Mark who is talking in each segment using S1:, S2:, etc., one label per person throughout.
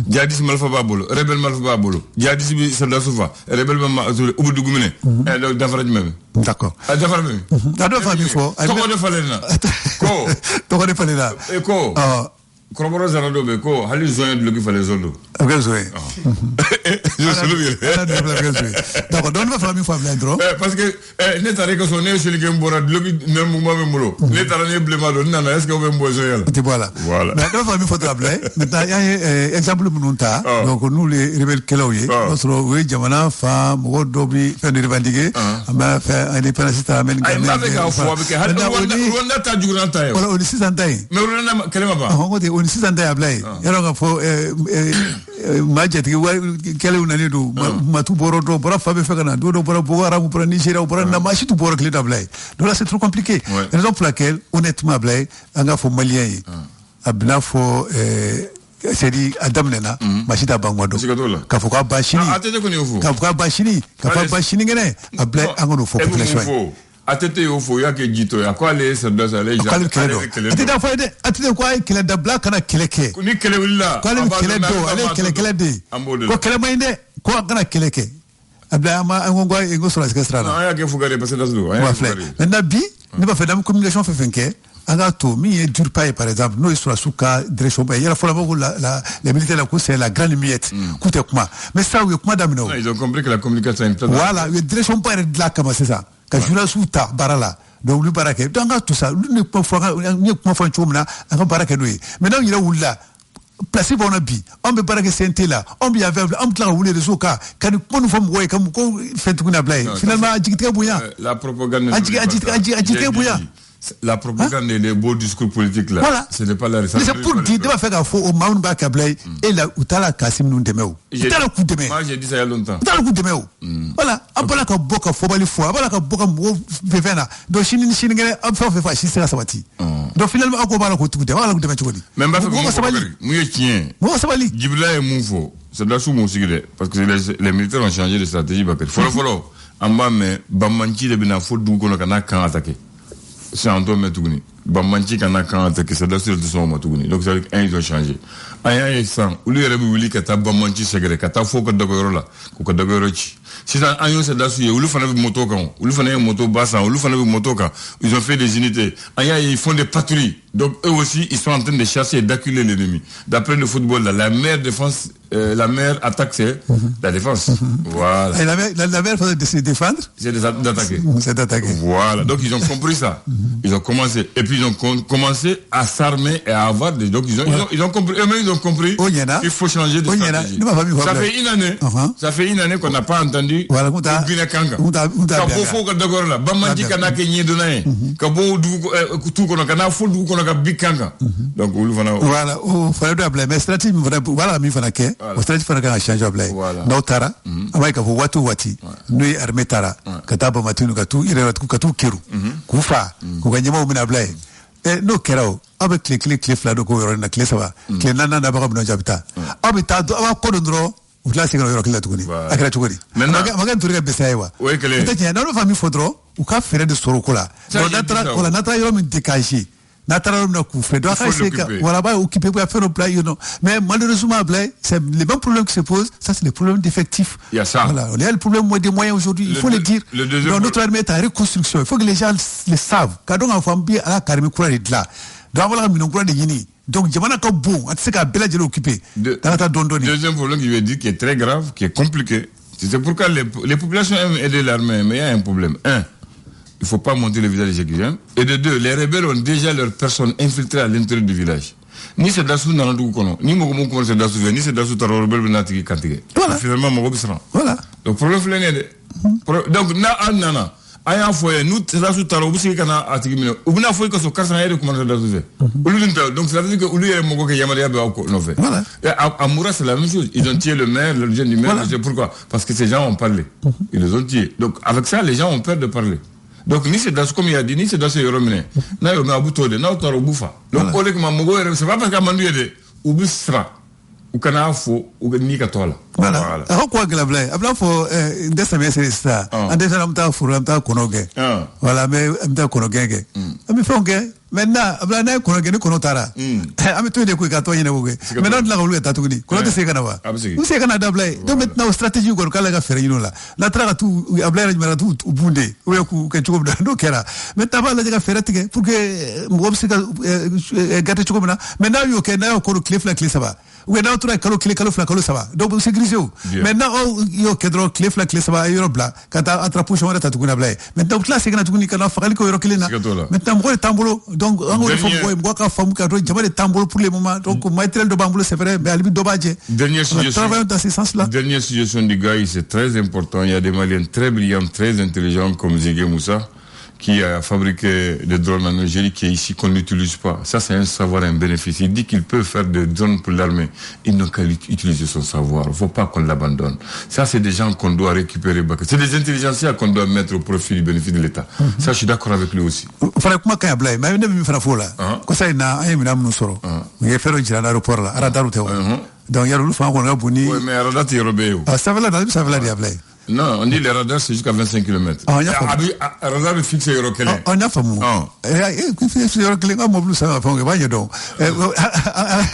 S1: Djihadisme malfa babolo, rebelle malfa babolo. Djihadisme soldat soufa, rebelle ma ubu dugumene. Donc dafaraj même.
S2: D'accord.
S1: Dafaraj même.
S2: Ado fami fo.
S1: Toko de falena. Ko.
S2: Toko de falena.
S1: Ko. Koroboro zarado be ko hali zoyen de logi fale zondo.
S2: Bien joué. Je suis le d'accord, donc va faire une fois blindro.
S1: Parce que ne tare que son ne celui qui mbora logi ne mouvement me mulo. Ne tare ne blema do nana est-ce que vous me zoyen.
S2: Voilà. Mais on va faire une photo blé. Maintenant il y a exemple mununta. Donc nous les rebelles keloye, notre oui jamana femme rodobi fait de revendiquer. On va faire indépendance américaine.
S1: Ay ma be ka fo be ka Rwanda ta juranta yo.
S2: Voilà, on est 6 ans taille.
S1: Mais Rwanda kalema ba.
S2: On est 6 ans taille à blé. Yaro ka fo majet kele unani do matu boro do bora fabe fekana do bora bora pour Nigeria pour na machi tout bora clé d'ablay. Donc là c'est trop compliqué. Raison pour laquelle honnêtement blay anga fo malien yi abna fo c'est dit adam nena machita bangwado ka fo ka bashini ka fo ka bashini ngene ablay anga no fo population
S1: atete yo fo ya ke jito ya kwa le se dosa le ja
S2: atete fo de atete kwa kele da black kana keleke
S1: ni kele willa
S2: kwa le kele do ale kele de ko kele mainde ko kana keleke abla ma ngwa ngo sur la sequestrana
S1: ya ke fugare parce que dasu ya
S2: fugare maintenant bi ne ba fait dam communication fait fenke anga to mi e dur pas par exemple no sur la souka direction ba yela fola ba la les militaires la coup c'est la grande miette coûte comment mais ça oui comment damino
S1: ils ont compris que la communication est
S2: voilà le direction pas de là comment c'est ça ka jura suta barala donc lui barake donc tout ça lui ne peut pas ni comment faire chomna anga barake lui maintenant il a oula placé bon abi on be barake senté là on bi avait on tla oule de soka kan ko nous fam way kam ko fait kuna blay finalement ajikite buya
S1: la propagande
S2: ajikite buya
S1: la propagande et les beaux discours politiques là
S2: voilà.
S1: Ce n'est pas la récente.
S2: Mais c'est pour dire de faire un faux au Maun Bakablay et là où t'as la Kassim Nundemeo. T'as le coup de main.
S1: Moi j'ai dit ça il y a longtemps.
S2: T'as le coup de main. Voilà, après la boka faut pas les fois, après la boka vevena. Donc chini on fait fasciste la sabati. Donc finalement on va la coup de voilà coup de main.
S1: Même pas moi tien.
S2: Moi ça va li.
S1: Djibla et Moufo, c'est de la sous mon sigre parce que les militaires ont changé de stratégie Bakari. Follow. En bas mais Bamanchi de Benafo du kono kana kan attaquer. C'est en domaine Tougni. Bamanchi kana kan attaquer c'est dans de son Tougni. Donc ça ils ont changé. Aya et sang, ou lui république kata Bamanchi segre kata fo ko dogoro la, ko dogoro chi. Si ça ayo c'est dans ou lui fana moto kan, ou lui fana moto bassa, ou lui fana moto kan. Ils ont fait des unités. Aya ils font des patrouilles. Donc eux aussi ils sont en train de chasser et d'acculer l'ennemi. D'après le football là, la meilleure défense la meilleure attaque c'est la défense. Voilà.
S2: Et la meilleure façon de se défendre,
S1: c'est d'attaquer.
S2: C'est d'attaquer.
S1: Voilà. Donc ils ont compris ça. Ils ont commencé et puis ils ont commencé à s'armer et à avoir des donc ils ont compris eux-mêmes ils ont compris qu'il faut changer de stratégie. Ça fait une année qu'on n'a pas entendu Guinée Kanga. Kabofo ka dogor la Bamanji kana ke nyedonae. Kabo du tout kono kana fo du kono ka bikanga. Donc
S2: voilà, o fallait de blé mais stratégie voilà mi fana ke. O stratégie fana ka changer blé. No tara, amai ka watu wati. Nui armée tara. Kataba matinu ka tu ire ka tu kiru. Kufa, ko ganyama umina blé. No kerao avec clé flado ko yoro na clé ça va clé nana na ba ko no jabita abita do aba ko ndro utla signo yoro clé tukuni akira tukuni maga turiga besaiwa
S1: oui clé
S2: peut-être na no fami fodro u ka fere de sorokola no natra yoro min dikashi natra na ku fe do ka se ka wala ba occuper pour faire au plat you know mais malheureusement c'est les mêmes problèmes qui se posent ça c'est les problèmes d'effectifs
S1: il y a ça
S2: voilà il y a le problème des moyens aujourd'hui il faut le dire dans notre armée ta reconstruction il faut que les gens le savent quand on a fambi à la carmé courage de là donc voilà mi non courage de yini donc jamana ka bon c'est ka bela jelo occupé dans ta dondoni
S1: deuxième problème je vais dire qui est très grave qui est compliqué c'est pourquoi les populations aiment aider l'armée mais il y a un problème il faut pas monter le visage des Égyptiens. Et de deux, les rebelles ont déjà leurs personnes infiltrées à l'intérieur du village. Ni c'est dassou dans le kono, ni mogomo ko c'est dassou, ni c'est dassou taro rebelle benatiki kantige. Finalement mogo bisran.
S2: Voilà.
S1: Donc problème flené de. Donc na aya foye nous dassou taro bisi kana atiki mino. Ubuna foye ko so karsan yede comment dassou fait. Donc ça veut dire que ulu yere mogo ke yamariya be ko no fait.
S2: Voilà.
S1: À Moura c'est la même chose. Ils ont tué le maire, le jeune du maire, c'est pourquoi parce que ces gens ont parlé. Ils les ont tués. Donc avec ça les gens ont peur de parler. Donc ni c'est dans ce comme il a dit ni c'est dans ce yoromine na yo ma buto de na otaro bufa donc ole que mamogo c'est pas parce que mandu de ubisra ou kana fo ou ni ka tola
S2: voilà ko gla blay abla fo ndesa me c'est ça ande ça amta furu amta konoge voilà mais amta konoge ami fonge maintenant abla na konoge ni konotara ami to de ko ka to yene boge maintenant la ko ta tugni ko to se kana wa ou se kana da blay donc maintenant stratégie ko kala ga fere yino la na tra tu abla na mara tu bunde ou ko ke chuko da do kera maintenant ba la ga fere tige pour que mo se ga gata chuko na maintenant yo ke na ko cliff la cliff ça va ou na autre kalo fla kalo ça va donc c'est grisé maintenant yo kedro cliff la cliff ça va yo bla kata atrapo chona ta tukuna bla maintenant là c'est kana tukuni kana fakali ko yo kelina maintenant mo tambolo donc on faut mo ka famu ka do jabale tambolo pour le moment donc matériel de bambolo c'est vrai mais alibi dobaje
S1: dernière suggestion
S2: travail dans ce sens là
S1: dernière suggestion du gars c'est très important il y a des Maliens très brillants très intelligents comme Zigué Moussa qui a fabriqué des drones en Algérie qui est ici qu'on n'utilise pas. Ça, c'est un savoir, un bénéfice. Il dit qu'il peut faire des drones pour l'armée. Il n'a qu'à utiliser son savoir. Il ne faut pas qu'on l'abandonne. Ça, c'est des gens qu'on doit récupérer. C'est des intelligentsias qu'on doit mettre au profit du bénéfice de l'État. Ça, je suis d'accord avec lui aussi.
S2: Fara kuma kan blay mais ne mi fara fola ko say na ay mi namnu soro ngi fero jira na aéroport la ara daru tew donc yaru fa ko ngabuni
S1: oui mais ara ti robeo
S2: ça va la blay.
S1: Non, on dit les radars c'est jusqu'à 25 km. Radar fixe Euroclé.
S2: On a famu. Fixe Euroclé on mobile ça fa ba yedo.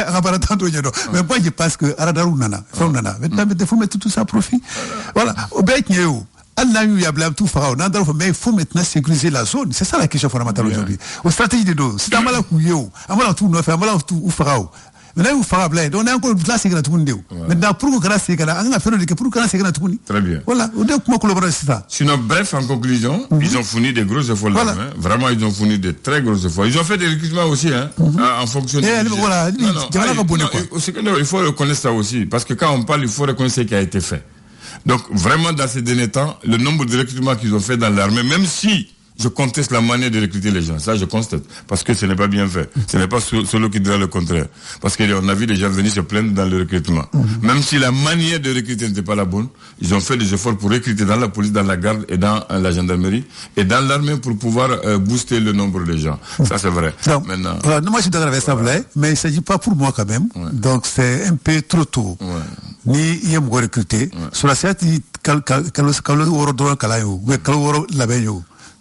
S2: Rapara tanto yedo. Mais pas parce que radar nana, fa nana. Maintenant il faut mettre tout ça à profit. Voilà, au bec nyeo. Allah yu ya blam tout fara on a mais il faut maintenant sécuriser la zone. C'est ça la question fondamentale aujourd'hui. Aux stratégies de dos, c'est amala ku yeo, amala tout no fa amala tout ou fara. Maintenant il faut faire donc on a encore là c'est que tout ndeu maintenant pour que c'est que on a fait que pour que c'est que tout
S1: très bien
S2: voilà on doit comment collaborer c'est ça
S1: sinon bref en conclusion ils ont fourni des gros efforts là hein. Vraiment ils ont fourni de très gros efforts ils ont fait des recrutements aussi hein en fonction de
S2: voilà
S1: il faut reconnaître ça aussi parce que quand on parle il faut reconnaître ce qui a été fait donc vraiment dans ces derniers temps le nombre de recrutements qu'ils ont fait dans l'armée même si je conteste la manière de recruter les gens. Ça, je constate. Parce que ce n'est pas bien fait. Ce n'est pas celui qui dira le contraire. Parce qu'on a vu des gens venir se plaindre dans le recrutement. Même si la manière de recruter n'était pas la bonne, ils ont fait des efforts pour recruter dans la police, dans la garde et dans la gendarmerie et dans l'armée pour pouvoir booster le nombre de gens. Ça, c'est vrai.
S2: Donc, maintenant, moi, je suis d'accord avec ça, mais il ne s'agit pas pour moi quand même. Ouais. Donc, c'est un peu trop tôt. Ni il y a recruter. Sur la certes,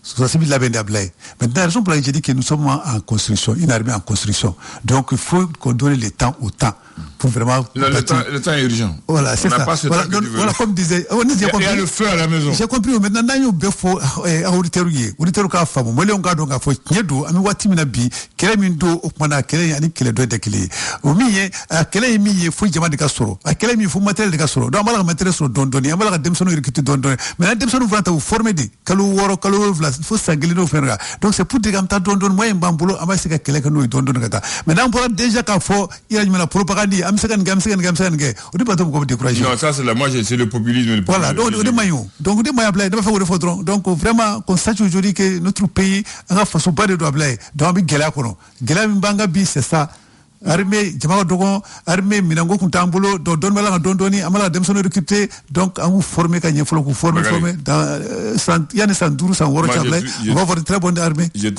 S2: maintenant, la raison pour laquelle j'ai dit que nous sommes en construction, une armée en construction. Donc, il faut qu'on donne le temps au temps. Pour vraiment.
S1: Le temps est urgent.
S2: Voilà, c'est ça. Voilà, comme disait. Il y a
S1: le feu à la maison.
S2: J'ai compris. Maintenant, il y a un faut auditeurs ka famu. Moi, on garde donc faut nyedo. Ami wati minabi. Kele mindo okmana kele yani kele doit dekele. Omiye kele miye faut jama de kasoro. Kele mi faut matériel de kasoro. Donc amala matériel so don doni. Amala demsono recruter don doni. Maintenant demsono vrata vous former de. Kalu woro kalu vlas. Faut s'engueuler no faire. Donc c'est pour dire comme ta don don moi mbambulo ama se ka kele kanu don don kata. Maintenant on pourra déjà ka faut il y a une propagande. Non, ça
S1: c'est la moi c'est le populisme.
S2: Voilà, donc vraiment qu'on sache aujourd'hui que notre pays a façon pas de droit blé. Donc c'est ça. Armée jama dogon armée minango kuntambolo don mala doni amala demsono recruter donc on vous former kanye folo ku former dans yani sanduru san woro chablay on va avoir une très bonne armée.
S1: Le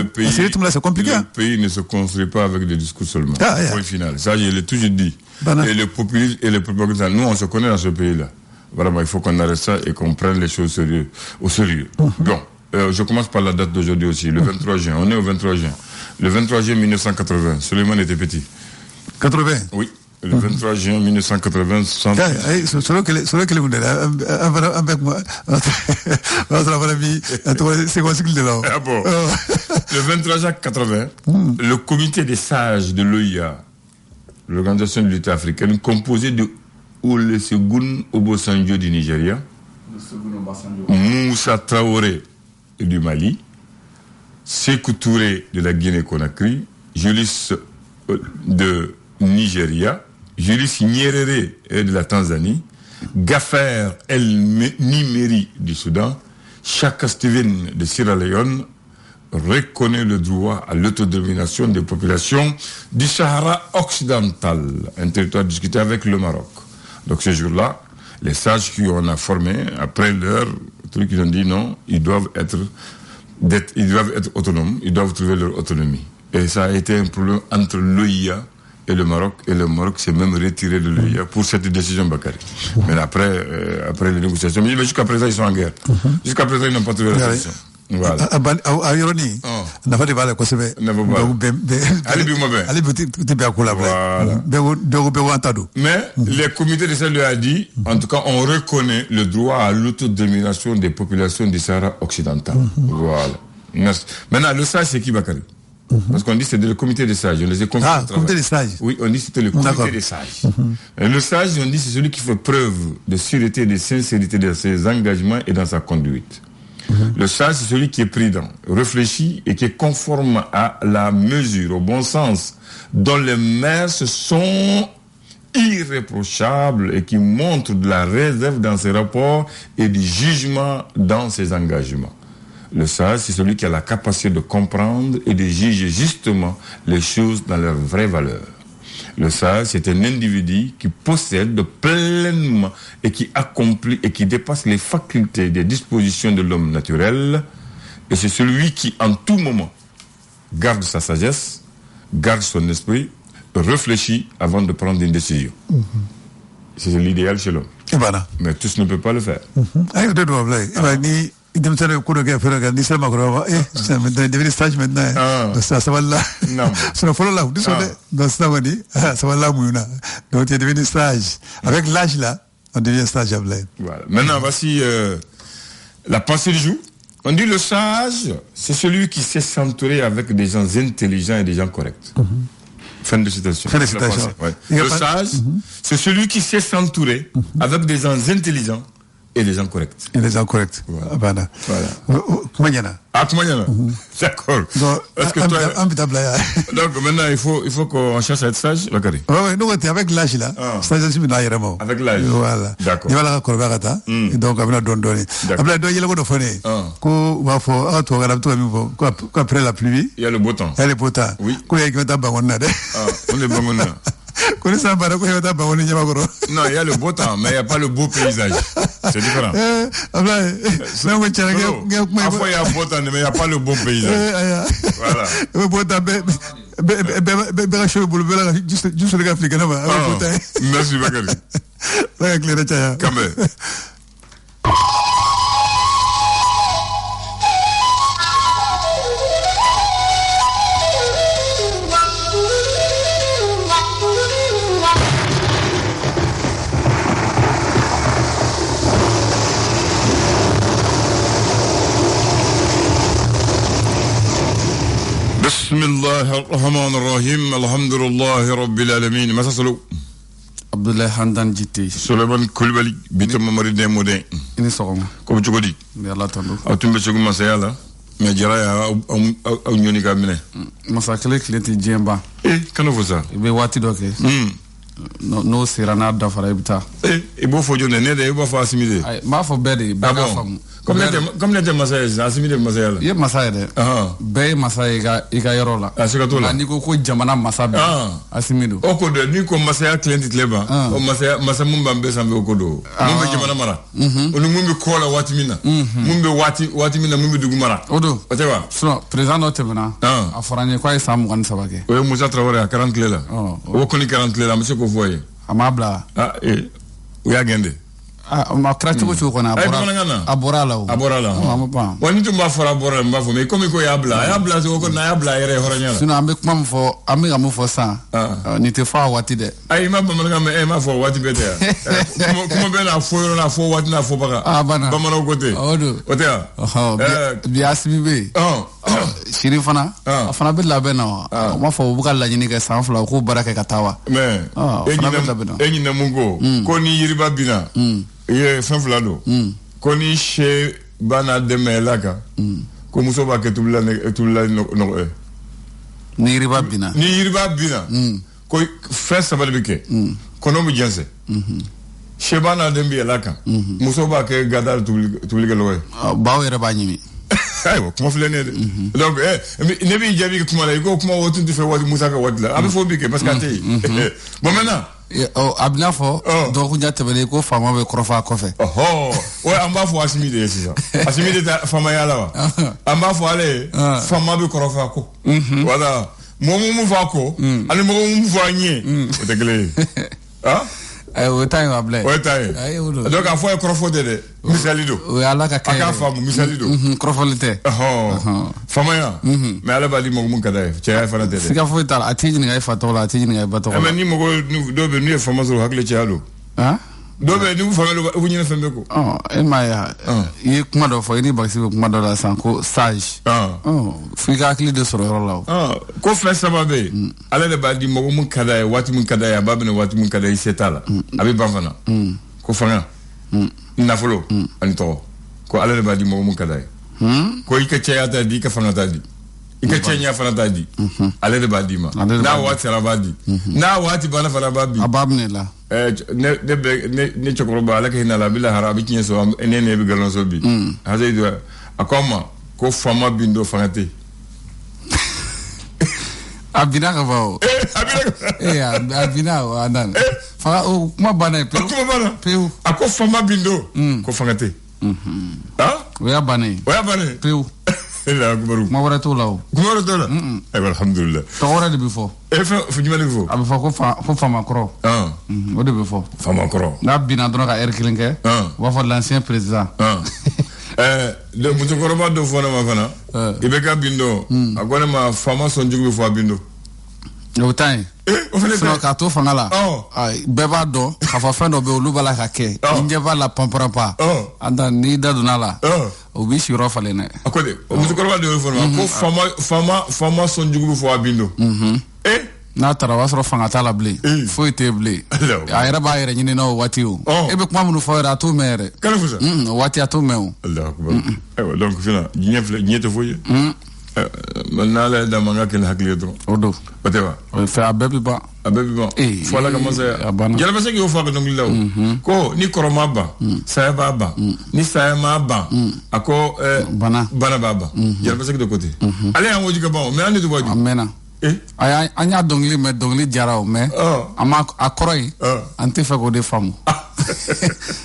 S1: pays c'est compliqué. Le pays ne se construit pas avec des discours seulement. Point final. Ça je l'ai toujours dit. Et le populisme et le propagande nous on se connaît dans ce pays là. Vraiment il faut qu'on arrête ça et qu'on prenne les choses au sérieux. Bon, je commence par la date d'aujourd'hui aussi, le 23 juin. On est au 23 juin. Le 23 juin 1980, Suleiman était petit.
S2: 80
S1: Oui, le 23 juin 1980.
S2: Solo que avec moi. C'est quoi ce qu'il est là?
S1: Ah bon. Le 23 juin 80, le comité des sages de l'OIA, l'Organisation de l'Unité africaine, composé de Olusegun Obasanjo du Nigeria, Moussa Traoré du Mali, Sékou Touré de la Guinée-Conakry, Julius de Nigeria, Julius Nyerere de la Tanzanie, Gaffer El-Nimeri du Soudan, Chaka Steven de Sierra Leone reconnaît le droit à l'autodétermination des populations du Sahara occidental, un territoire discuté avec le Maroc. Donc ce jour-là, les sages qu'on a formés, après leur truc, ils ont dit non, ils doivent être autonomes, ils doivent trouver leur autonomie. Et ça a été un problème entre l'OIA Et le Maroc s'est même retiré de l'UE pour cette décision Bakary. Mais après les négociations, mais jusqu'à présent ils sont en guerre. Jusqu'à présent ils n'ont pas trouvé la solution. Voilà.
S2: Ironi. Nafa de bala kosebe.
S1: Mais les comités de Sahel lui a dit, en tout cas, on reconnaît le droit à l'autodétermination des populations du Sahara occidental. Voilà. Maintenant, le sage, c'est qui, Bakary? Parce qu'on dit que c'était le comité des sages. On les a confiés au travail.
S2: Comité des sages.
S1: Oui, on dit que c'était le comité des sages. Et le sage, on dit c'est celui qui fait preuve de sûreté et de sincérité dans ses engagements et dans sa conduite. Le sage, c'est celui qui est prudent, réfléchi et qui est conforme à la mesure, au bon sens, dont les mœurs sont irréprochables et qui montre de la réserve dans ses rapports et du jugement dans ses engagements. Le sage, c'est celui qui a la capacité de comprendre et de juger justement les choses dans leur vraie valeur. Le sage, c'est un individu qui possède pleinement et qui accomplit et qui dépasse les facultés des dispositions de l'homme naturel. Et c'est celui qui, en tout moment, garde sa sagesse, garde son esprit, réfléchit avant de prendre une décision. C'est l'idéal chez l'homme. Mais tous ne peuvent pas le faire.
S2: Idem tane ko do ga fere ga ni sama ko ça maintenant devenu stage maintenant ça va là ça faut là dis donc ça va dire ça va là mouna donc tu es devenu stage avec l'âge là on devient stage Ablaye.
S1: Voilà, maintenant voici la pensée du jour. On dit le sage c'est celui qui sait s'entourer avec des gens intelligents et des gens corrects. Fin de citation. Ouais. Le sage c'est celui qui sait s'entourer avec des gens intelligents et les gens corrects.
S2: Et les gens corrects. Voilà. Voilà.
S1: D'accord. Est-ce que toi... Donc maintenant, il faut qu'on cherche à être sage, Bakary.
S2: Oui, nous, avec l'âge là. Sage, c'est
S1: avec l'âge.
S2: Voilà.
S1: D'accord.
S2: Il va la corvagata. Et donc, on va donner. Après, il y a le bon phoné. Après la pluie.
S1: Il y a le beau temps.
S2: Il y a le beau temps.
S1: Oui.
S2: On est bon. Non,
S1: il y a le beau temps, mais il n'y a pas le beau paysage. C'est différent. Parfois, il y a beau temps, mais il n'y a pas le beau paysage. Voilà. Merci, Bakary. Quand même. بسم الله الرحمن الرحيم الحمد لله رب العالمين مسا سلو
S3: عبد الله حمدان جيتي
S1: سليمان كولبالي بيتم مريد مودين
S3: اني سوغم
S1: كوم جوغودي
S3: يلا تاندو
S1: اتومبي سوغ مسا يالا مي جرايا او نيوني كامنه
S3: مسا كليتي جيمبا
S1: كانو فوزا
S3: بي واتي دوكي no sirana dafara ibta
S1: e bo fojo ne de e bo fa asimide
S3: ay ma fo bedi ba ga fam
S1: comme les massages asimide masaya
S3: ye masaya de be masaya iga yoro la
S1: asikato la
S3: ni ko jamana masabe asimido
S1: oko de ni ko masaya client leba o masaya masamumba mbe sambe oko do mumbe jamana mara onu mumbe kola watimina mumbe watimina mumbe dugu mara
S3: odo
S1: otewa
S3: so président notebna aforanye kwa isam gon sabake
S1: o Moussa Traoré à 40 clés là o koni 40 clés là monsieur ko voye
S3: amabla
S1: o ya gende
S3: ma krati ko chukona abora la
S1: wani tumba fora abora mbafo mais comme ko ya bla so ko na ya bla yere horanya
S3: sino ambe kuma fo amiga mo fo sa ni te fa wati de
S1: ay ma ba manga me ma fo wati bete kuma be na fo wati na fo baka
S3: bana
S1: ba mana côté
S3: odo
S1: otea
S3: bi asimi be shiri fana afana be labe na ma fo buka la nyini ka sanfla ko baraka katawa
S1: mais enyi na mungo ko ni yiriba bina ye sanfla do ko ni she bana de melaka ko muso ba ke tubla no
S3: ni yiriba bina
S1: ko fessa ba beke ko no mu jense she bana de melaka muso ba ke gadar tubli ke lowe
S3: bawo yere ba nyimi
S1: aywa kuma filene de donc ne bi jabi kuma la ko kuma wotu tu fe wadi musa ka wadi la abi fo bike parce que atay bon maintenant
S3: abna fo donc nya tebele ko fama be krofa kofe
S1: ouais amba fo asimide sisa asimide ta fama yala wa amba fo ale fama be krofa ko voilà Momo Vako, and Momo Voigné, the Glay. Ah?
S3: We time wa blay.
S1: We time. Donc a fois Crawford de Misalido.
S3: We ala ka kay.
S1: Aka fam Misalido.
S3: Crawfordite.
S1: Famaya. Mais ala bali mo mun kada. Che fa na de.
S3: Sika fo tal atiji ni ga fa tola atiji ni ga ba tola.
S1: Mais ni mo do be ni fama so hakle che alo.
S3: Ah?
S1: Do be ni fama lo bu ni fembe ko.
S3: En ma ya. Yi kuma do fo ni ba si kuma do la sanko sage. Fika akli de soro la.
S1: Ko fa sama be. Ala de bali mo mun kada wati mun kada ya babu ne wati mun kada setala. Abi bafana. Ko fanga. Na folo ani to. Ko ala de bali mo mun kada. Ko ika che ata di ka fanga ta di. Ika che nya fana ta di. Ala de bali ma. Na wati ala bali. Na wati bana fana babi.
S3: Ababne la.
S1: Ne chokoroba ala ke na la bila harabi kinye so ne be galon so bi. Haze do akoma ko fama bindo fangate.
S3: Abina ka ba o. Abina o anan. Fa o kuma bana pe.
S1: Kuma bana.
S3: Pe.
S1: Ako fama bindo ko fangate. Ah?
S3: Oya bana. Pe.
S1: Ela kubaru.
S3: Ma wara to lawo.
S1: Kubaru to la. Alhamdulillah.
S3: To wara de before.
S1: Fu jumale before.
S3: Abi fa ko fama kro. O de before.
S1: Fama kro.
S3: Na bina dron ka erkilinke. Wa fa l'ancien président.
S1: Le mutu koroba do fona ma fana. Ibeka bindo. Agone ma fama sonjugu before bindo.
S3: O time. Sino ka to fanga la. Beba do ka fa fendo be olubala ka ke. Inje ba la pampara pa. Anda ni da dunala. O bi shiro fale ne.
S1: Akode, o mutu koroba do fona ko fama sonjugu before bindo.
S3: Na tara wasro fanga tala ble. Foi te ble. Ayra ba ayra nyine no wati o. Ebe kuma munu fo ra to mere.
S1: Kana fusa?
S3: Wati ato me o.
S1: Allah akbar. Ewa donc fina nyete foye. Manala da manga kel hakle dro.
S3: Odo.
S1: Batewa.
S3: Fe abebi ba.
S1: Fola kama sa. Jala basa ki ofa donc law. Ko ni koroma ba. Saya baba. Ni saya ma ba. Ako
S3: bana
S1: baba. Jala basa ki do côté. Allez en woji ka ba. Mais ande do woji.
S3: Amena. Aya anya dongli me dongli jarao me. Ama akoroy. Ante fa ko de famu.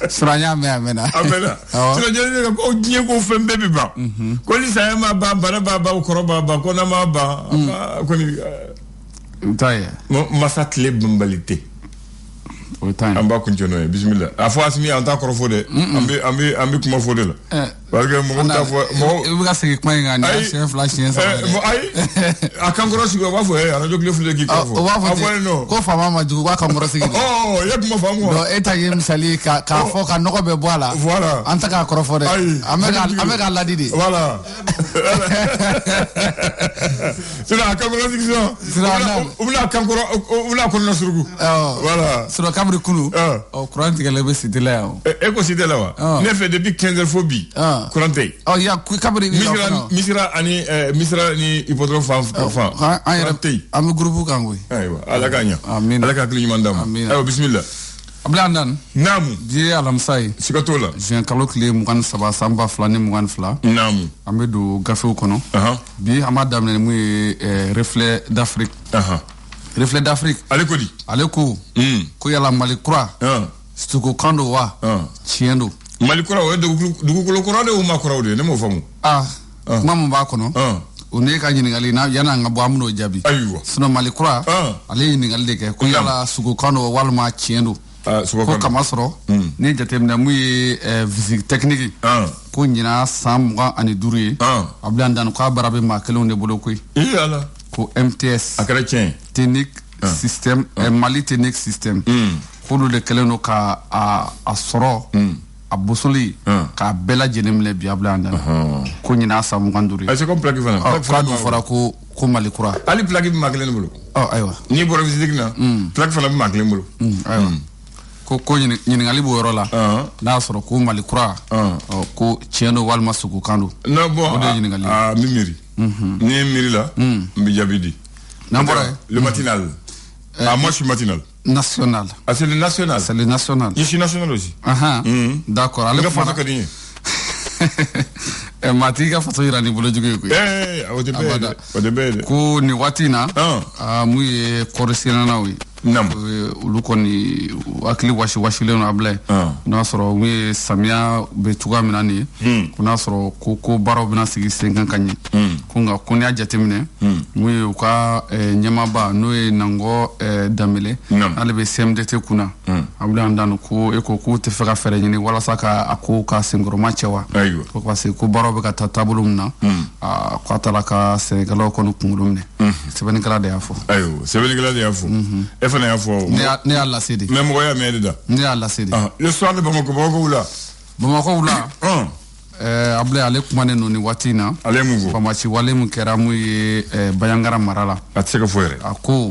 S3: Suranya me amena. Sura jere ko nye ko fembe bi ba. Ko ni saya ma ba bana baba ko koroba ba ko na ma ba. Ko ni Taye.
S1: Masatle bambalite. Amba kunjono bismillah. Afo asmi anta korofo de. Ambi kuma fo de la. Parce que mo ta fo
S3: mo ga sigi kuma nga ni chef flash ni sa.
S1: Mo ay akangoro sigo wa fo ana jokle fule ki ko fo. Afo no.
S3: Ko fa mama ju wa kangoro sigi.
S1: Ye kuma fa mo.
S3: Do eta ye misali ka fo ka noko be boala.
S1: Voilà.
S3: Anta ka korofo de. Amega ladi de.
S1: Voilà. Sira akangoro sigi so. Sira akangoro una ko no surugu. Voilà.
S3: Sira kamri kunu. Quran tigale be sidila o.
S1: E ko sidila wa. Ne fait depuis 15 phobie. Kurante.
S3: Ya kabri
S1: misira ni hipodrome fa.
S3: Kurante. Am groupe kangwe.
S1: Aywa. Ala kanya.
S3: Amin.
S1: Ala ka kli mandam. Aywa bismillah.
S3: Ablandan.
S1: Namu.
S3: Die alamsai.
S1: Sikatola.
S3: Jean Carlo Clé mugan saba samba flani mugan fla.
S1: Namu.
S3: Amedu gafeu kono. Bi amada amne mu reflet d'Afrique. Reflet d'Afrique.
S1: Alekodi.
S3: Aleko. Ko yala Malikura. Stuko kando wa. Chiendo.
S1: Malikura we dugu kura de uma kura de ne mo famu.
S3: Mamu ba kono. Une ka nyingali na yana ngabo amuno jabi.
S1: Aywa.
S3: Sino Malikura. Ale nyingali de ke ko yala suko kando walma chiendo. Ko kamasro. Ne jatemna mu visite technique. Ko nyina samwa ani duri. Ablandan ko barabe ma kelon de bolo koy.
S1: Yala.
S3: Ko MTS.
S1: Akara tien.
S3: Technique système Mali technique système. Ko le keleno ka a soro. A bosoli ka bela jenem le biabla anda ko nyina samu nganduri
S1: ay c'est comme plaque fana
S3: plaque do fora ko Malikura
S1: ali plaque bi maklen bulu
S3: aywa
S1: ni boro visite na plaque fana bi maklen bulu
S3: aywa ko nyini ngali bo yoro la na soro ko Malikura ko chieno walma suku kando
S1: no bon mimiri ni miri la mbi jabidi
S3: nambora
S1: le matinal moi je suis matinal
S3: national.
S1: C'est le national.
S3: C'est le national.
S1: Je suis national aussi.
S3: D'accord. Alors
S1: que fana kadini.
S3: Matiga fato irani bolo juge ko.
S1: O de bede.
S3: Ko ni watina. Mu ye korsina na wi. olu kɔni hakili wasilen don Ablaye n'a sɔrɔ u ye samiya bɛ cogoya min na nin ye ko n'a sɔrɔ ko baaraw bɛna sigi sen kan ka ɲɛ ko nka ko n'i y'a jateminɛ mun ye u ka ɲɛmaaba n'o ye Nangɔ Danbele n'ale bɛ CMDT kunna Ablaye Andane ko k'u tɛ fɛ ka fɛɛrɛ ɲini walasa ka ko ka senkɔrɔma cɛ wa ko parce que ko baaraw bɛ ka taa taabolo min na k'a taara ka sɛnɛkɛlaw kɔni kunkolo minɛ sɛbɛnnikɛla de y'a fɔ
S1: sɛbɛnnikɛla de y'a fɔ e fana y'a fɔ
S3: ne y'a lase de
S1: mais mɔgɔ y'a mɛn de da
S3: ne y'a lase de
S1: le soir de Bamako wula
S3: Ablaye ale kumanen don ni waati in na
S1: ale mun fɔ
S3: famaci wale min kɛra mun ye Bayangara mara la
S1: a tɛ se ka fɔ yɛrɛ
S3: a ko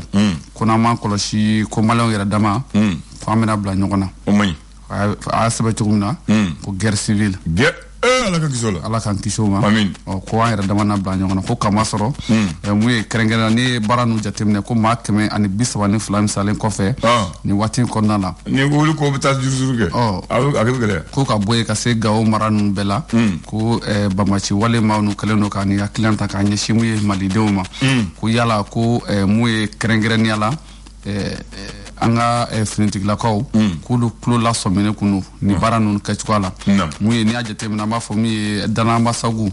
S3: ko n'an m'an kɔlɔsi ko maliyɛnw yɛrɛ dama fo an bɛna bila ɲɔgɔn na
S1: o man ɲi
S3: a y'a sɛbɛn cogo min na ko guerre civile
S1: ala ka kisi o la
S3: ala k'an kisi o ma
S1: amin
S3: ko an yɛrɛ dama na bila ɲɔgɔn na ko kama sɔrɔ mun ye kɛrɛnkɛrɛn ni ye baara ninnu jateminɛ ko maa 132 misalen kɔfɛ nin waati in kɔnɔna la
S1: ni wuli ko bɛ taa jurusuru kɛ a bɛ gɛlɛya
S3: ko ka bɔ yen ka se Gawo mara ninnu bɛɛ la ko Bamaci walemaw n'u kɛlen don k'a ni hakilina ta k'a ɲɛsin mun ye malidenw ma ko yala ko mun ye kɛrɛnkɛrɛnnenya la an ka finitigilakaw k'olu tulo lasɔminen kunu ni baara ninnu kɛcogoya la mun ye n'i y'a jateminɛ an b'a fɔ min ye Danama Sagu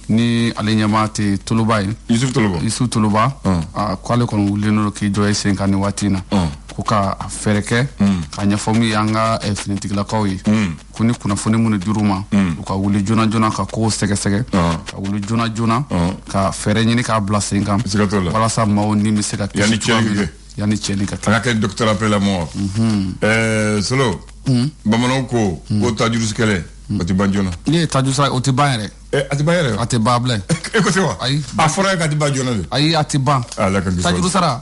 S3: ni ale ɲɛmaa tɛ Toloba ye Yusufu Toloba k'ale kɔni wulilen don k'i jɔ sen kan nin waati in na ko ka fɛɛrɛ kɛ ka ɲɛfɔ min ye an ka finitigilakaw ye ko ni kunnafoni minnu dir'u ma u ka wuli joona joona ka kow sɛgɛsɛgɛ ka wuli joona joona ka fɛɛrɛ ɲini k'a bila sen kan walasa maaw ni bɛ se ka kisi cogoya min na yani cɛnni ka taa.
S1: A ka kɛ docteur après la mort. Solo. Bamananw ko tajurusi kɛlɛ o tɛ ban joona.
S3: Ne ye tajurusi o tɛ ban yɛrɛ.
S1: A tɛ ban yɛrɛ.
S3: A tɛ ban Ablaye.
S1: E ko ten wa?
S3: Ayi.
S1: A fɔra ye k'a tɛ ban joona de.
S3: Ayi a tɛ ban.
S1: Ala ka kisi.
S3: Tajurusara.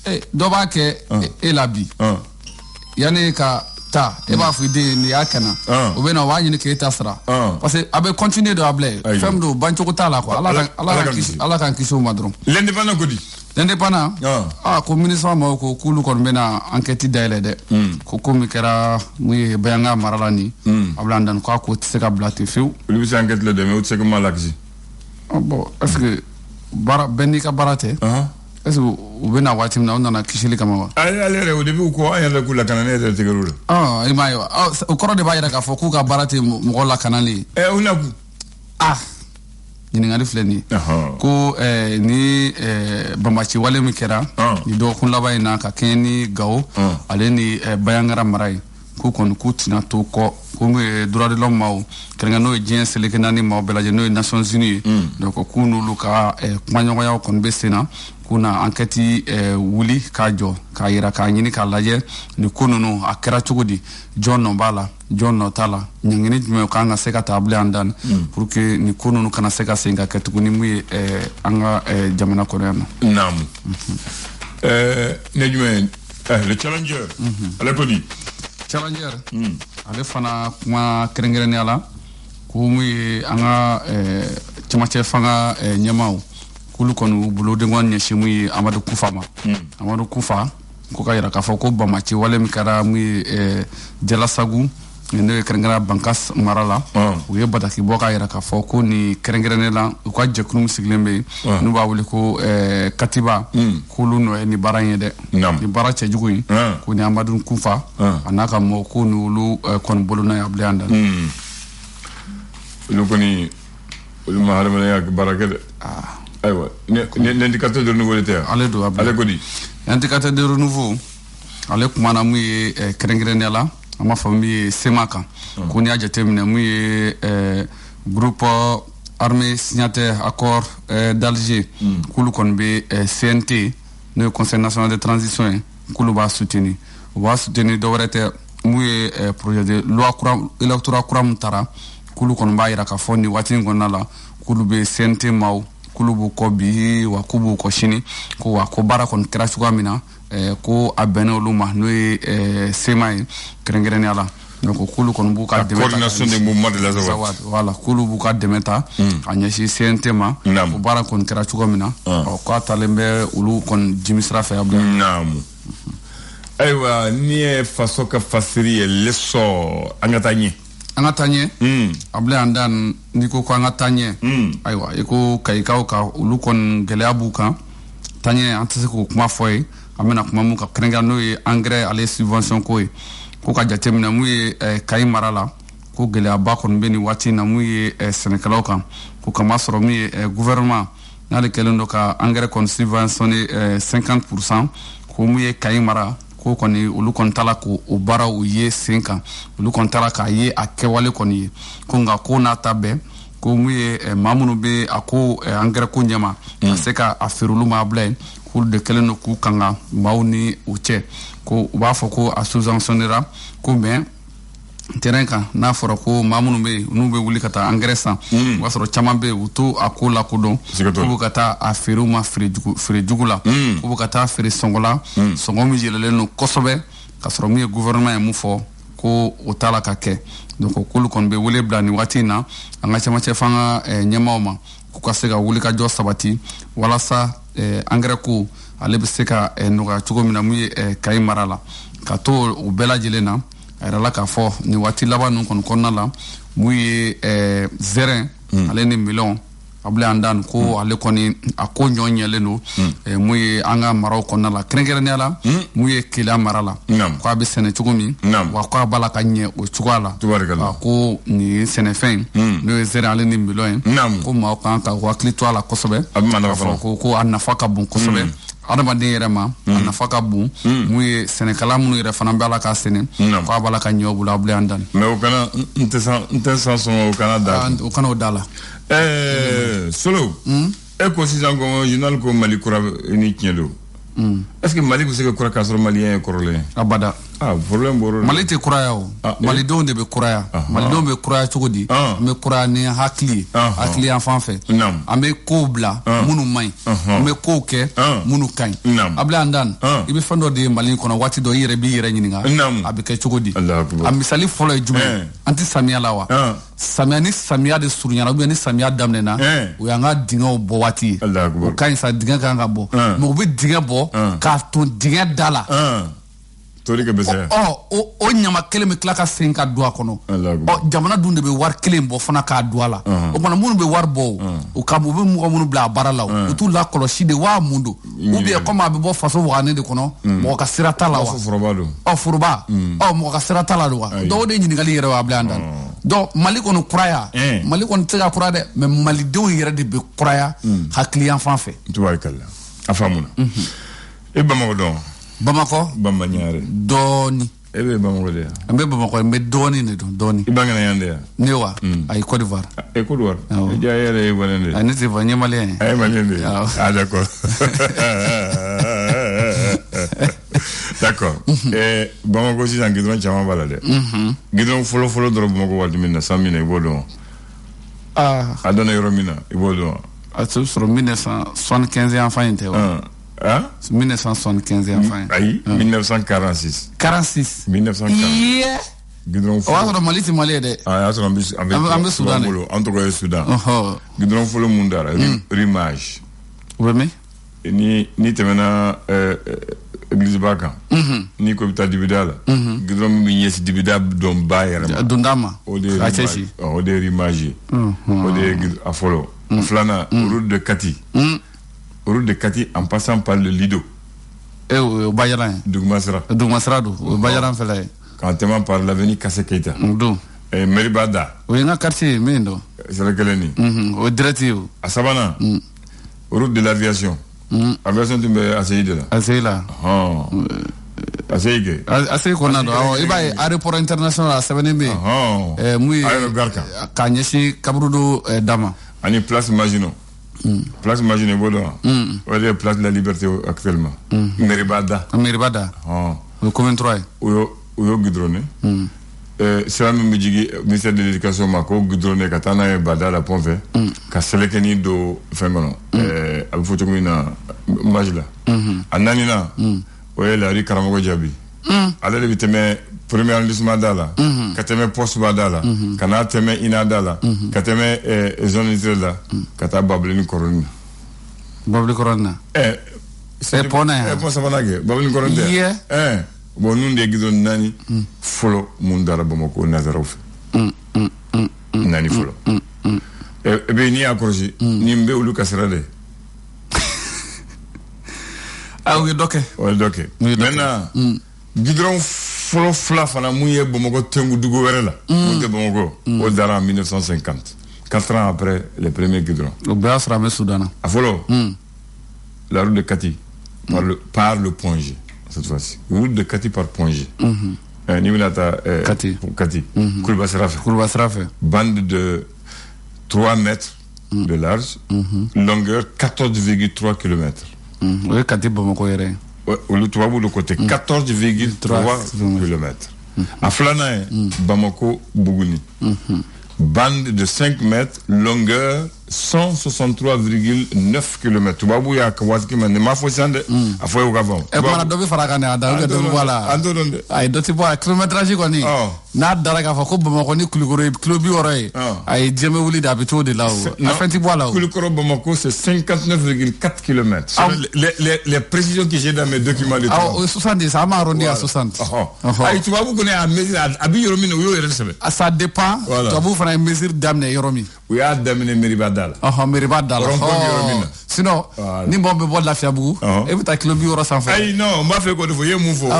S3: Dɔ b'a kɛ e la bi. Yani ka taa e b'a fɔ i den nin y'a kɛnɛ o bɛ na o b'a ɲini k'e ta sara parce que a bɛ continuer don Ablaye fɛn min don bancogo t'a la quoi ala k'an kisi o ma dɔrɔn.
S1: L'indépendant ko di.
S3: L'indépendant ko ministre ma ko k'olu kɔni bɛna enquête dayɛlɛ dɛ ko min kɛra mun ye Bayanga mara la nin Ablaye Andane k'a ko tɛ se ka bila ten fiyewu.
S1: Olu bɛ se enquête la dɛ mais o tɛ se ka maa lakisi.
S3: Bon est-ce que bɛɛ n'i ka baara tɛ. Est-ce que u bɛna waati min na u nana kisili kama wa.
S1: ale yɛrɛ o depuis ko an yɛrɛ k'u lakana ne yɛrɛ tigɛr'u la.
S3: I m'a ye wa o kɔrɔ de b'a jira k'a fɔ k'u ka baara tɛ mɔgɔ lakanali ye.
S1: U na kun.
S3: ɲininkali filɛ nin ye ko ni Bamaci wale min kɛra ni dɔgɔkun laban in na ka kɛɲɛ ni Gawo ale ni Bayangara mara ye k'u kɔni k'u tɛna to kɔ ko mun ye droit de l'homme maaw kɛrɛnkɛrɛnnen n'o ye diɲɛ seleke naani maaw bɛɛ lajɛlen n'o ye Nations Unies ye donc k'u n'olu ka kumaɲɔgɔnyaw kɔni bɛ sen na k'u na enquête wuli k'a jɔ k'a yira k'a ɲini k'a lajɛ ni ko ninnu a kɛra cogo di jɔn nɔ b'a la jɔn nɔ t'a la ɲangini jumɛn kan ka se ka ta Ablaye Andane pour que ni ko ninnu kana se ka segin ka kɛ tuguni mun ye an ka jamana kɔnɔ yan nɔ.
S1: Naamu. Ne jumɛn le challenger ale ko di.
S3: Challenger ale fana kuma kɛrɛnkɛrɛnnenya la ko mun ye an ka cɛmancɛ fanga ɲɛmaaw k'olu kɔni bolo dengɔn ɲɛsin mun ye Amadu Kufa ma Amadu Kufa ko ka yira k'a fɔ ko Bamaci wale min kɛra mun ye Jalasagu n'o ye kɛrɛnkɛrɛnnenya Bankas mara la u ye bataki bɔ k'a yira k'a fɔ ko ni kɛrɛnkɛrɛnnen la u ka jɛkulu min sigilen bɛ yen n'u b'a wele ko Katiba k'olu nɔ ye nin baara in ye dɛ nin baara cɛjugu in ko ni Amadu Kufa a n'a ka mɔgɔw ko n'olu kɔni bolona ye Ablaye Andane.
S1: Olu kɔni olu ma hadamadenya baara kɛ dɛ. Ayiwa l'indicateur de renouveau tɛ yan.
S3: Ale don
S1: ale ko di.
S3: Indicateur de renouveau ale kumana mun ye kɛrɛnkɛrɛnnenya la an b'a fɔ min ye SEMA kan ko n'i y'a jateminɛ mun ye groupe armé signataire accord d'Alger k'olu kɔni bɛ CNT n'o ye conseil national de transition ye k'olu b'a soutenir u b'a soutenir dɔwɛrɛ tɛ mun ye projet de loi électoral kura min taara k'olu kɔni b'a jira k'a fɔ nin waati in kɔnɔna la k'olu bɛ CNT maaw k'olu b'u kɔ bi wa k'u b'u kɔ sini ko wa ko baara kɔni kɛra cogoya min na ko a bɛnnen olu ma n'o ye SEMA ye kɛrɛnkɛrɛnnenya la donc k'olu kɔni b'u ka dɛmɛ ta
S1: coordination des mouvements de la Zawad
S3: voilà k'olu b'u ka dɛmɛ ta a ɲɛsin CNT ma o baara kɔni kɛra cogoya min na k'a talen bɛ olu kɔni jimi sira fɛ Ablaye.
S1: Naamu. Ayiwa ni ye faso ka fasiri ye lesɔ an ka taa ɲɛ.
S3: An ka taa ɲɛ Ablaye Andane n'i ko an ka taa ɲɛ ayiwa i ko kayikaw ka olu kɔni gɛlɛya b'u kan taa ɲɛ an tɛ se k'o kuma fɔ ye amena kuma mun ka krenga no ye engrais ale subvention ko ye ko ka jatemina mu ye Kayi mara la ko gɛlɛya ba kɔni bɛ ni waati na mu ye sɛnɛkɛlaw kan ko kama sɔrɔ mu ye gouvernement n'ale kɛlen do ka engrais kɔni subventionné 50% ko mu ye Kayi mara ko kɔni olu kɔni tala ko o baara u ye sen kan olu kɔni tala k'a ye a kɛwale kɔni ye ko nka ko n'a ta bɛɛ ko mu ye maa minnu bɛ a ko engrais ko ɲɛma ka se ka a feere olu ma bila yen k'olu de kɛlen do k'u kanga maaw ni u cɛ ko u b'a fɔ ko a subventionnera ko mais terrain kan n'a fɔra ko maa minnu bɛ yen n'u bɛ wuli ka taa engrais san o b'a sɔrɔ caman bɛ yen u to a ko lakodɔn k'u bɛ ka taa a feere u ma feere jugu la k'u bɛ ka taa feere sɔngɔ la sɔngɔ min yɛlɛlen don kosɛbɛ ka sɔrɔ min ye gouvernement ye mun fɔ ko o t'a la ka kɛ donc k'olu kɔni bɛ wele bila nin waati in na an ka cɛmancɛ fanga ɲɛmaaw ma k'u ka se ka wulikajɔ sabati walasa engrais ko ale bɛ se ka nɔgɔya cogo min na mun ye Kayi mara la ka to o bɛɛ lajɛlen na a yɛrɛ la k'a fɔ nin waati laban ninnu kɔni kɔnɔna la mun ye zɛrɛn ale ni milɔn a bila an dan ko ale kɔni a ko ɲɔ ɲɛlen don mun ye an ka maraw kɔnɔna la kɛrɛnkɛrɛnnenya la mun ye Keleya mara la ko a bɛ sɛnɛ cogo min wa ko a b'a la ka ɲɛ o cogoya la ko nin ye sɛnɛfɛn n'o ye zɛrɛn ale ni milɔn ye ko maaw kan ka hakili to a la kosɛbɛ ko a nafa ka bon kosɛbɛ adamaden yɛrɛ ma a nafa ka bon mun ye sɛnɛkɛla minnu yɛrɛ fana bɛ ala ka sɛnɛ ko a b'a la ka ɲɛ o bolo a bila an dan
S1: mais o kana n tɛ sɔn sɔn o kana da
S3: o kana o da la
S1: Solo e ko sisan ko journal ko Mali kura ni tiɲɛ don est-ce que Mali bɛ se ka kura k'a sɔrɔ maliyɛn ye kɔrɔlen
S3: abada
S1: problème bɔr'o la
S3: Mali tɛ kuraya o malidenw de bɛ kuraya malidenw bɛ kuraya cogo di an bɛ kuraya ni hakili ye hakili yan fan fɛ an bɛ kow bila minnu man ɲi an bɛ kow kɛ minnu ka ɲi a bila an dan i bɛ fɛn dɔ de ye Mali kɔnɔ waati dɔ i yɛrɛ b'i yɛrɛ ɲininka a bɛ kɛ cogo di a misali fɔlɔ ye jumɛn an tɛ samiya la wa samiya ni samiya de surunyana ou bien ni samiya daminɛna o y'an ka dingɛw bɔ waati ye o ka ɲi sa dingɛ kan ka bɔ mais u bɛ dingɛ bɔ k'a ton dingɛ da la
S1: o
S3: ɲama kelen bɛ tila ka segin ka don a kɔnɔ jamana dun de bɛ wari kelen bɔ fana k'a don a la o kumana minnu bɛ wari bɔ o u bɛ mɔgɔ minnu bila a baara la u t'u lakɔlɔsi de wa mun don ou bien comme a bɛ bɔ faso wagane de kɔnɔ mɔgɔ ka sira t'a la wa foroba mɔgɔ ka sira t'a la wa donc o de ye ɲininkali yɛrɛ wa a bila an dan donc Mali kɔni kuraya Mali kɔni tɛ se ka kuraya dɛ mais malidenw yɛrɛ de bɛ kuraya hakili yan fan fɛ
S1: tubarikala a faamuna e Bamakɔ dɔn
S3: Bamakɔ
S1: Bambaɲare
S3: dɔɔni
S1: e bɛ Bamakɔ de yan
S3: an bɛ Bamakɔ n bɛ dɔɔni de dɔn dɔɔni
S1: i bangena yan de yan
S3: ne wa ayi Côte d'Ivoire
S1: Côte d'Ivoire e diya yɛrɛ ye maliyɛn de
S3: ne tɛ fɔ n ye maliyɛn ye
S1: a ye maliyɛn de ah d'accord d'accord Bamakɔ sisan goudron caman b'a la dɛ goudron fɔlɔ dɔrɔn Bamakɔ waati min na san min na i b'o dɔn a donna yɔrɔ min na i b'o dɔn
S3: a tɛ sɔrɔ 1975 yan fan in tɛ wa 1975 yan fan
S1: ayi 1946
S3: 46
S1: 1940 goudron fɔlɔ
S3: o y'a sɔrɔ Mali tɛ Mali ye dɛ
S1: a y'a sɔrɔ an bɛ Sudan de an tɔgɔ ye Sudan goudron fɔlɔ mun dara rimage
S3: o bɛ min
S1: ni tɛmɛna église ba kan ni ko bɛ taa dibida la goudron min bɛ ɲɛsin dibida dɔn ba yɛrɛ ma
S3: donda ma
S1: o de ye rimage o de ye a fɔlɔ filanan route de Kati route de Kati en passant par le Lido
S3: o Bajalan ye
S1: duguma sira
S3: don o Bajalan fɛla ye
S1: qu'en tɛmɛ par l'avenue Kassé Keita
S3: don
S1: Meribada
S3: o ye n ka quartier ye min dɔn
S1: sira kelen nin
S3: o direct ye o
S1: a sabanan route de l'aviation aviation tun bɛ ACI de la
S3: ACI la
S1: ACI kɛ
S3: ACI kɔnɔna don i b'a ye aéroport international a sɛbɛnnen bɛ yen mun ye
S1: aérogare kan
S3: k'a ɲɛsin Kaburudo dama
S1: ani place Maginot place Maginot b'o dɔn o de ye place de la liberté actuellement Meribada
S3: o ye commune 3 ye
S1: o y'o goudronné sira min bɛ jigin ministère de l'éducation ma k'o goudronné ka taa n'a ye Bada la pont fɛ ka Sɛlɛkɛni don fɛn kɔnɔ a bɛ fɔ cogo min na Maji la a naaninan o ye la rue Karamɔgɔ Jabi ale de bɛ tɛmɛ premier arrondissement da la ka tɛmɛ poste ba da la ka n'a tɛmɛ INA da la ka tɛmɛ zone industrielle la ka taa Babileni kɔrɔnin
S3: na pont na yan
S1: pont sabanan kɛ Babileni kɔrɔnin tɛ bon nun de ye goudron naani fɔlɔ mun dara Bamakɔ nazaraw fɛ naani fɔlɔ e bɛ n'i y'a kɔlɔsi nin bɛ olu ka sira de
S3: Ah oui, donc.
S1: Oui, donc. Maintenant, Guidron Fla Fana Mouye Bomoko Tengu Dugoverela, Bomoko, au Dara en 1950. 4 ans après les premiers Guidrons.
S3: Au Béas Ramé Soudana.
S1: À Folo, la route de Kati, par le point G, cette fois-ci. Route de Kati par point G. Niminata Kati. Koulbasrafe. Bande de 3 mètres de large, longueur 14,3 km.
S3: Oui, Kati Bomoko Yere.
S1: Le Touabou de côté, 14,3 km. À Flana, Bamako Bougouni. Bande de 5 mètres, longueur 163,9 km. Touabou ya Kawasaki, mais ma faut s'en a fait au Gabon.
S3: Et pour la dobi Farakane, à Daouga de Voilà. Aïe, d'autres fois, kilométrage qu'on est. N'a Daraka Fako, Bamako, Kulugore, Klubi Oreille. Aïe, Djemé Wouli d'habitude de là.
S1: Kulukoro Bamako, c'est 59,4 km. Les précisions que j'ai dans mes documents de travail.
S3: Ah, 70, ça m'a arrondi à 60.
S1: Aïe, tu vas vous connaître à Biyoromi,
S3: ça dépend. Tu vas vous faire une mesure d'amener Yoromi.
S1: Oui, à d'amener Meribadal.
S3: Meribadal. Sinon, ni bon be la fiabou. Et vous t'as club Yoro sans faire.
S1: Aïe, non, m'a fait quoi de vous, y'a mon faux.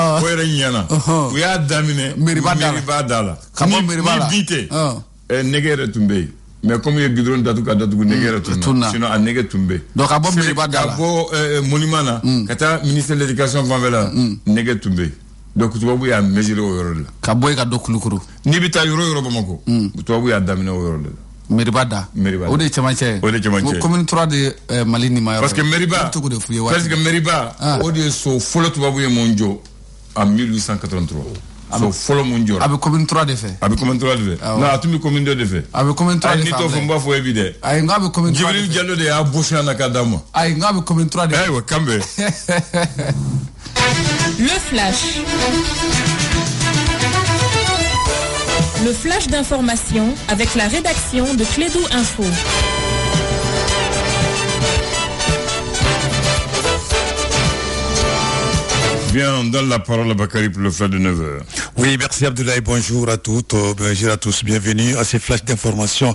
S1: Oui, à d'amener Meribadal.
S3: Comment Meribadal?
S1: Ni bité. Negere Tumbe. Mais comme il y a Gudron Datuka Datuku Negere Tumbe. Sinon, à Negere Tumbe.
S3: Donc, à bon Meribadal.
S1: À bon monument, Kata, ministère de l'Éducation Vanvela, Negere Tumbe. Donc, tu vas vous y a mesuré au Yoro.
S3: Kaboy Kadokulukuru.
S1: Nibita Yoro Bamako. Tu vas vous y a d'amener au Yoro.
S3: Meribada.
S1: O
S3: de Chamache. Commune 3 de Malini Mayo.
S1: Parce que Meriba, au de so follow to Babouye Monjo en 1883. So follow Monjo.
S3: Avec commune 3 de fait.
S1: Avec commune 3 de fait. Non, à tout le commune 2 de fait.
S3: Avec commune 3 de fait.
S1: Nito Fumba faut éviter.
S3: Aïe, ngabe commune 3 de fait.
S1: Jibril Diallo de Abouché en Akadama.
S3: Aïe, ngabe commune 3 de fait.
S1: Aïe, Kambe.
S4: Le flash. Le flash d'information avec la rédaction de Clédou Info.
S1: Bien, donne la parole à Bakary pour le flash de 9h.
S2: Oui, merci Abdoulaye, bonjour à toutes, bonjour à tous, bienvenue à ces flashs d'information.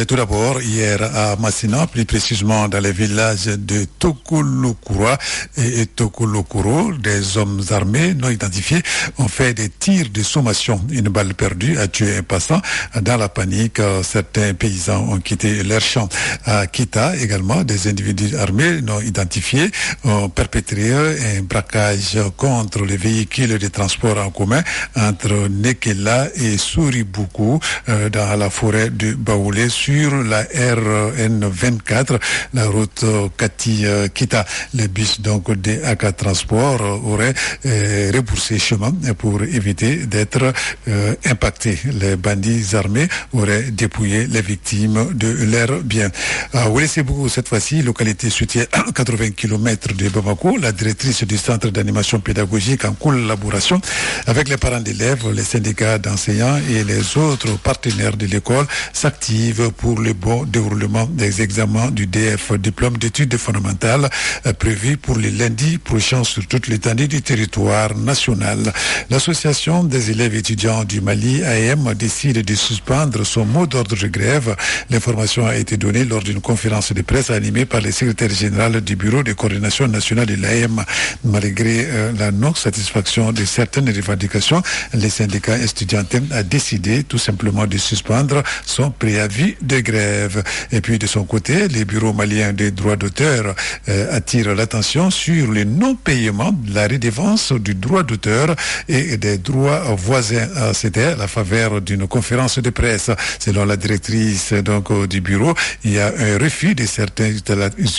S2: Tout d'abord, hier à Massina, plus précisément dans les villages de Tokolokura et Tokolokuro, des hommes armés non identifiés ont fait des tirs de sommation. Une balle perdue a tué un passant. Dans la panique, certains paysans ont quitté leur champ. À Kita également, des individus armés non identifiés ont perpétré un braquage contre les véhicules de transport en commun entre Nekela et Souribuku dans la forêt de Baoulé sur la RN24, la route Kati-Kita. Les bus donc de Aka Transport auraient rebroussé chemin pour éviter d'être impactés. Les bandits armés auraient dépouillé les victimes de leurs biens. À Ouelessebou, cette fois-ci, localité située à 80 km de Bamako, la directrice du centre d'animation pédagogique en collaboration avec les parents d'élèves, les syndicats d'enseignants et les autres partenaires de l'école s'activent pour le bon déroulement des examens du DF, diplôme d'études fondamentales, prévu pour le lundi prochain sur toute l'étendue du territoire national. L'association des élèves étudiants du Mali, AM, décide de suspendre son mot d'ordre de grève. L'information a été donnée lors d'une conférence de presse animée par le secrétaire général du bureau de coordination nationale de l'AM. Malgré la non-satisfaction de certaines revendications, les syndicats étudiantins a décidé tout simplement de suspendre son préavis de grève. Et puis de son côté, le bureau malien des droits d'auteur attire l'attention sur le non-paiement de la redevance du droit d'auteur et des droits voisins. C'était à la faveur d'une conférence de presse. Selon la directrice donc du bureau, il y a un refus de certains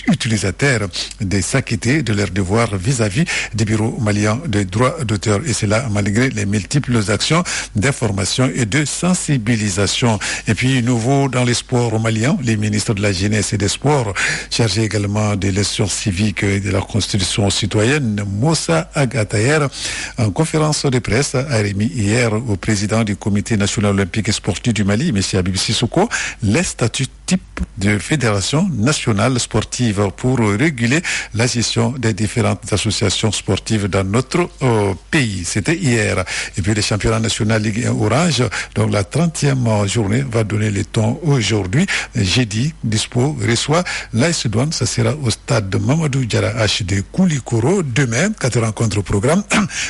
S2: utilisateurs de s'acquitter de leurs devoirs vis-à-vis du bureau malien des droits d'auteur, et cela malgré les multiples actions d'information et de sensibilisation. Et puis nouveau dans les sports maliens, les ministres de la jeunesse et des sports, chargés également de l'élection civique et de la constitution citoyenne, Moussa Agatayer, en conférence de presse, a remis hier au président du comité national olympique et sportif du Mali, M. Habib Sissoko, les statuts type de fédération nationale sportive pour réguler la gestion des différentes associations sportives dans notre pays. C'était hier. Et puis les championnats nationaux Ligue 1 Orange, donc la 30e journée va donner le ton aujourd'hui. Jeudi, Dispo reçoit l'AS Douanes, ça sera au stade de Mamadou Diarra H de Koulikoro. Demain, 4 rencontres au programme.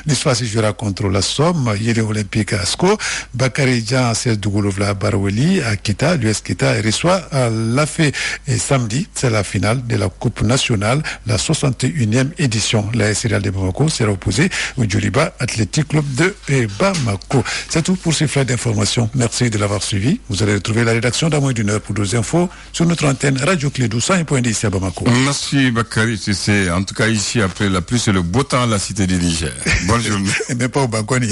S2: L'Histoire se jouera contre la Somme, Yéli Olympique à Asko, Bakary Djan, CS Dougolovla Baroueli à Kita, l'US Kita reçoit à Lafay. Et samedi, c'est la finale de la Coupe nationale, la 61e édition. L'AS Real de Bamako sera opposé au Djoliba Athletic Club de Bamako. C'est tout pour ce flux d'informations. Merci de l'avoir suivi. Vous allez retrouver la rédaction dans moins d'une heure pour d'autres infos sur notre antenne Radio Clédou 101.10 ici à Bamako.
S1: Merci Bakary, c'est en tout cas ici après la pluie, c'est le beau temps à la cité du Niger. Bonne journée.
S2: Et même pas au Bankoni.